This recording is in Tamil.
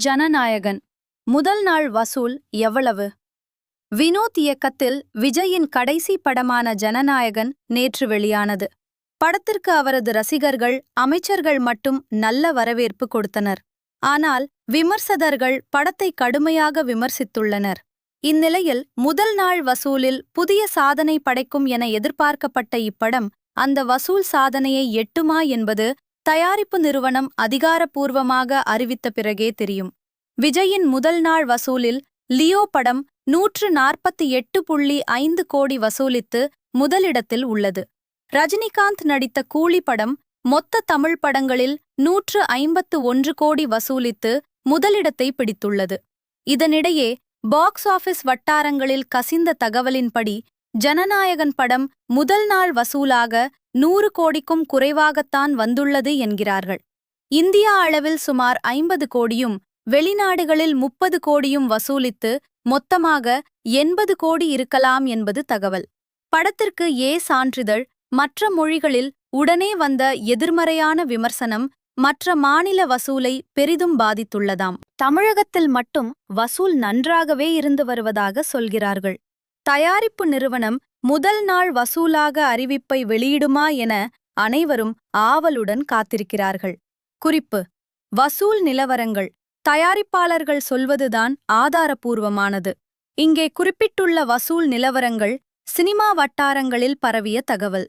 ஜனநாயகன் முதல் நாள் வசூல் எவ்வளவு? வினோத் இயக்கத்தில் விஜயின் கடைசி படமான ஜனநாயகன் நேற்று வெளியானது. படத்திற்கு அவரது ரசிகர்கள், அமைச்சர்கள் மட்டும் நல்ல வரவேற்பு கொடுத்தனர். ஆனால் விமர்சகர்கள் படத்தை கடுமையாக விமர்சித்துள்ளனர். இந்நிலையில் முதல் நாள் வசூலில் புதிய சாதனை படைக்கும் என எதிர்பார்க்கப்பட்ட இப்படம் அந்த வசூல் சாதனையை எட்டுமா என்பது தயாரிப்பு நிறுவனம் அதிகாரப்பூர்வமாக அறிவித்த பிறகே தெரியும். விஜயின் முதல் நாள் வசூலில் லியோ படம் 148.5 கோடி வசூலித்து முதலிடத்தில் உள்ளது. ரஜினிகாந்த் நடித்த கூலி படம் மொத்த தமிழ் படங்களில் 151 கோடி வசூலித்து முதலிடத்தை பிடித்துள்ளது. இதனிடையே பாக்ஸ் ஆபீஸ் வட்டாரங்களில் கசிந்த தகவலின்படி ஜனநாயகன் படம் முதல் நாள் வசூலாக 100 கோடிக்கும் குறைவாகத்தான் வந்துள்ளது என்கிறார்கள். இந்தியா அளவில் சுமார் 50 கோடியும் வெளிநாடுகளில் 30 கோடியும் வசூலித்து மொத்தமாக 80 கோடி இருக்கலாம் என்பது தகவல். படத்திற்கு சான்றிதழ் மற்ற மொழிகளில் உடனே வந்த எதிர்மறையான விமர்சனம் மற்ற மாநில வசூலை பெரிதும் பாதித்துள்ளதாம். தமிழகத்தில் மட்டும் வசூல் நன்றாகவே இருந்து வருவதாக சொல்கிறார்கள். தயாரிப்பு நிறுவனம் முதல் நாள் வசூலாக அறிவிப்பை வெளியிடுமா என அனைவரும் ஆவலுடன் காத்திருக்கிறார்கள். குறிப்பு: வசூல் நிலவரங்கள் தயாரிப்பாளர்கள் சொல்வதுதான் ஆதாரபூர்வமானது. இங்கே குறிப்பிட்டுள்ள வசூல் நிலவரங்கள் சினிமா வட்டாரங்களில் பரவிய தகவல்.